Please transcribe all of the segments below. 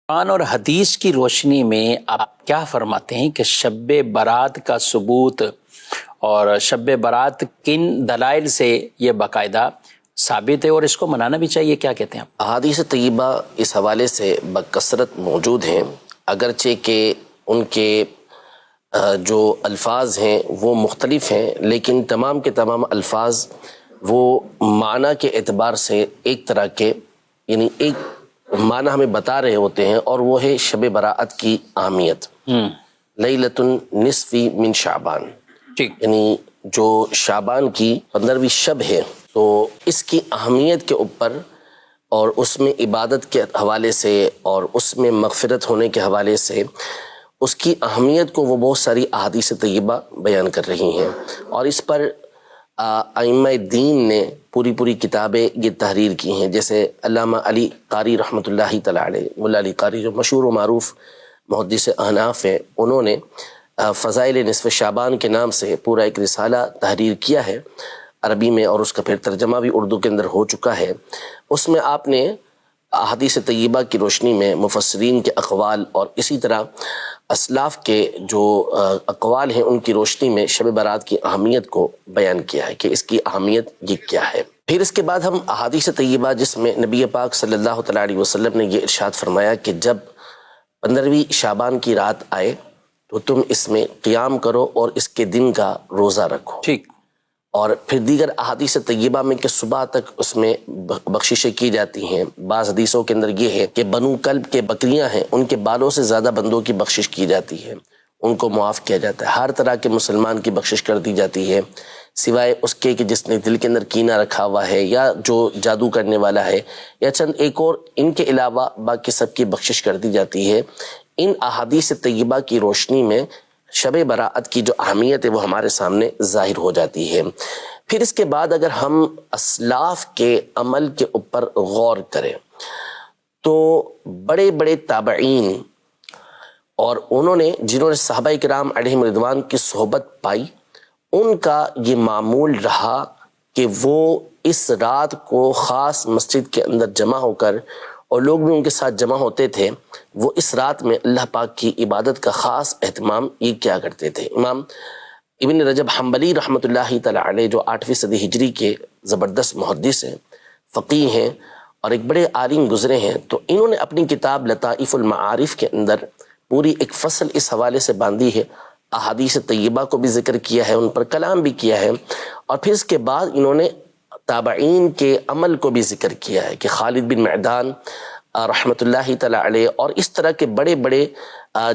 قرآن اور حدیث کی روشنی میں آپ کیا فرماتے ہیں کہ شب برات کا ثبوت اور شب برات کن دلائل سے یہ باقاعدہ ثابت ہے اور اس کو منانا بھی چاہیے؟ کیا کہتے ہیں آپ؟ احادیث طیبہ اس حوالے سے بکثرت موجود ہیں، اگرچہ کہ ان کے جو الفاظ ہیں وہ مختلف ہیں، لیکن تمام کے تمام الفاظ وہ معنی کے اعتبار سے ایک طرح کے یعنی ایک معنی ہمیں بتا رہے ہوتے ہیں، اور وہ ہے شب براءت کی اہمیت۔ لیلۃ النصف من شعبان، یعنی جو شعبان کی 15ویں شب ہے، تو اس کی اہمیت کے اوپر اور اس میں عبادت کے حوالے سے اور اس میں مغفرت ہونے کے حوالے سے اس کی اہمیت کو وہ بہت ساری احادیث طیبہ بیان کر رہی ہیں، اور اس پر ائمہ دین نے پوری کتابیں یہ تحریر کی ہیں، جیسے علامہ علی قاری رحمۃ اللہ تعالی علیہ، مولا علی قاری جو مشہور و معروف محدث احناف ہیں، انہوں نے فضائل نصف شعبان کے نام سے پورا ایک رسالہ تحریر کیا ہے عربی میں، اور اس کا پھر ترجمہ بھی اردو کے اندر ہو چکا ہے۔ اس میں آپ نے احادیث طیبہ کی روشنی میں مفسرین کے اقوال اور اسی طرح اسلاف کے جو اقوال ہیں ان کی روشنی میں شب برات کی اہمیت کو بیان کیا ہے کہ اس کی اہمیت یہ کیا ہے۔ پھر اس کے بعد ہم احادیث طیبہ جس میں نبی پاک صلی اللہ تعالی علیہ وسلم نے یہ ارشاد فرمایا کہ جب 15ویں شعبان کی رات آئے تو تم اس میں قیام کرو اور اس کے دن کا روزہ رکھو، ٹھیک۔ اور پھر دیگر احادیث طیبہ میں کہ صبح تک اس میں بخششیں کی جاتی ہیں۔ بعض حدیثوں کے اندر یہ ہے کہ بنو کلب کے بکریاں ہیں، ان کے بالوں سے زیادہ بندوں کی بخشش کی جاتی ہے، ان کو معاف کیا جاتا ہے، ہر طرح کے مسلمان کی بخشش کر دی جاتی ہے، سوائے اس کے کہ جس نے دل کے اندر کینہ رکھا ہوا ہے یا جو جادو کرنے والا ہے یا چند ایک اور، ان کے علاوہ باقی سب کی بخشش کر دی جاتی ہے۔ ان احادیث طیبہ کی روشنی میں شب براءت کی جو اہمیت ہے وہ ہمارے سامنے ظاہر ہو جاتی ہے۔ پھر اس کے بعد اگر ہم اسلاف کے عمل کے اوپر غور کریں تو بڑے بڑے تابعین اور انہوں نے جنہوں نے صحابہ کرام علیہم رضوان کی صحبت پائی، ان کا یہ معمول رہا کہ وہ اس رات کو خاص مسجد کے اندر جمع ہو کر، اور لوگ بھی ان کے ساتھ جمع ہوتے تھے، وہ اس رات میں اللہ پاک کی عبادت کا خاص اہتمام یہ کیا کرتے تھے۔ امام ابن رجب حنبلی رحمۃ اللہ تعالی علیہ جو 8ویں صدی ہجری کے زبردست محدث ہیں، فقیہ ہیں اور ایک بڑے عالم گزرے ہیں، تو انہوں نے اپنی کتاب لطائف المعارف کے اندر پوری ایک فصل اس حوالے سے باندھی ہے، احادیث طیبہ کو بھی ذکر کیا ہے، ان پر کلام بھی کیا ہے، اور پھر اس کے بعد انہوں نے تابعین کے عمل کو بھی ذکر کیا ہے کہ خالد بن معدان رحمۃ اللہ تعالی علیہ اور اس طرح کے بڑے بڑے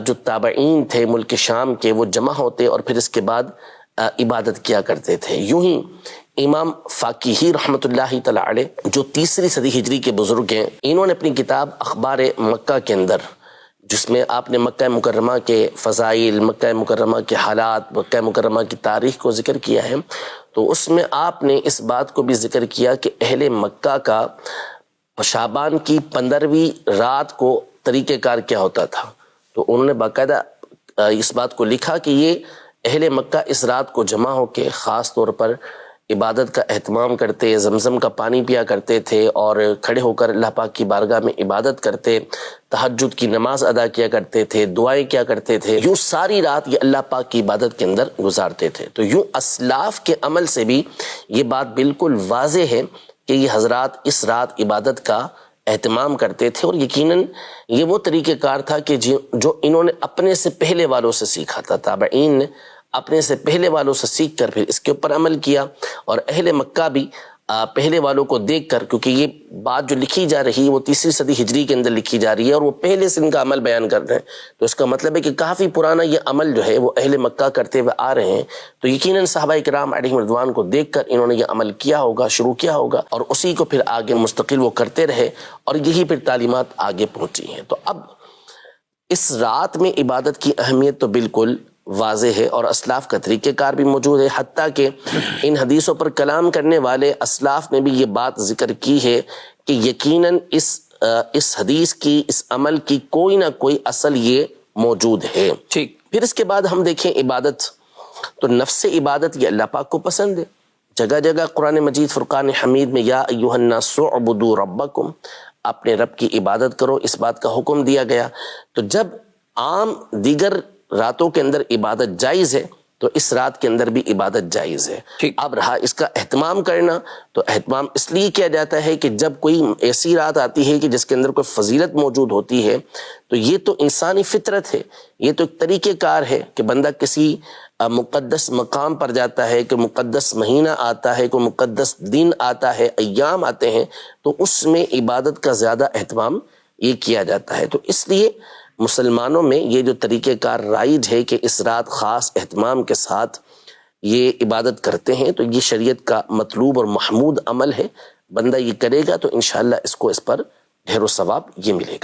جو تابعین تھے ملک شام کے، وہ جمع ہوتے اور پھر اس کے بعد عبادت کیا کرتے تھے۔ یوں ہی امام فاقیہی رحمۃ اللہ تعالی علیہ جو 3ری صدی ہجری کے بزرگ ہیں، انہوں نے اپنی کتاب اخبار مکہ کے اندر، جس میں آپ نے مکہ مکرمہ کے فضائل، مکہ مکرمہ کے حالات، مکہ مکرمہ کی تاریخ کو ذکر کیا ہے، تو اس میں آپ نے اس بات کو بھی ذکر کیا کہ اہل مکہ کا شعبان کی 15ویں رات کو طریقہ کار کیا ہوتا تھا، تو انہوں نے باقاعدہ اس بات کو لکھا کہ یہ اہل مکہ اس رات کو جمع ہو کے خاص طور پر عبادت کا اہتمام کرتے، زمزم کا پانی پیا کرتے تھے اور کھڑے ہو کر اللہ پاک کی بارگاہ میں عبادت کرتے، تہجد کی نماز ادا کیا کرتے تھے، دعائیں کیا کرتے تھے، یوں ساری رات یہ اللہ پاک کی عبادت کے اندر گزارتے تھے۔ تو یوں اسلاف کے عمل سے بھی یہ بات بالکل واضح ہے کہ یہ حضرات اس رات عبادت کا اہتمام کرتے تھے، اور یقیناً یہ وہ طریقہ کار تھا کہ جو انہوں نے اپنے سے پہلے والوں سے سیکھا تھا، تابعین نے اپنے سے پہلے والوں سے سیکھ کر پھر اس کے اوپر عمل کیا، اور اہل مکہ بھی پہلے والوں کو دیکھ کر، کیونکہ یہ بات جو لکھی جا رہی ہے وہ 3ری صدی ہجری کے اندر لکھی جا رہی ہے اور وہ پہلے سے ان کا عمل بیان کر رہے ہیں، تو اس کا مطلب ہے کہ کافی پرانا یہ عمل جو ہے وہ اہل مکہ کرتے ہوئے آ رہے ہیں، تو یقیناً صحابہ کرام علیہم رضوان کو دیکھ کر انہوں نے یہ عمل کیا ہوگا، شروع کیا ہوگا، اور اسی کو پھر آگے مستقل وہ کرتے رہے، اور یہی پھر تعلیمات آگے پہنچی ہیں۔ تو اب اس رات میں عبادت کی اہمیت تو بالکل واضح ہے، اور اسلاف کا طریقہ کار بھی موجود ہے، حتیٰ کہ ان حدیثوں پر کلام کرنے والے اسلاف نے بھی یہ بات ذکر کی ہے کہ یقیناً اس حدیث کی، اس عمل کی کوئی نہ کوئی اصل یہ موجود ہے۔ ٹھیک، پھر اس کے بعد ہم دیکھیں عبادت، تو نفس عبادت یہ اللہ پاک کو پسند ہے، جگہ جگہ قرآن مجید فرقان حمید میں یا ایھا الناس اعبدوا ربکم اپنے رب کی عبادت کرو، اس بات کا حکم دیا گیا۔ تو جب عام دیگر راتوں کے اندر عبادت جائز ہے تو اس رات کے اندر بھی عبادت جائز ہے۔ اب رہا اس کا اہتمام کرنا، تو اہتمام اس لیے کیا جاتا ہے کہ جب کوئی ایسی رات آتی ہے کہ جس کے اندر کوئی فضیلت موجود ہوتی ہے، تو یہ تو انسانی فطرت ہے، یہ تو ایک طریقہ کار ہے کہ بندہ کسی مقدس مقام پر جاتا ہے، کہ مقدس مہینہ آتا ہے، کوئی مقدس دن آتا ہے، ایام آتے ہیں، تو اس میں عبادت کا زیادہ اہتمام یہ کیا جاتا ہے۔ تو اس لیے مسلمانوں میں یہ جو طریقہ کار رائج ہے کہ اس رات خاص اہتمام کے ساتھ یہ عبادت کرتے ہیں، تو یہ شریعت کا مطلوب اور محمود عمل ہے۔ بندہ یہ کرے گا تو انشاءاللہ اس کو اس پر ڈھیر و ثواب یہ ملے گا۔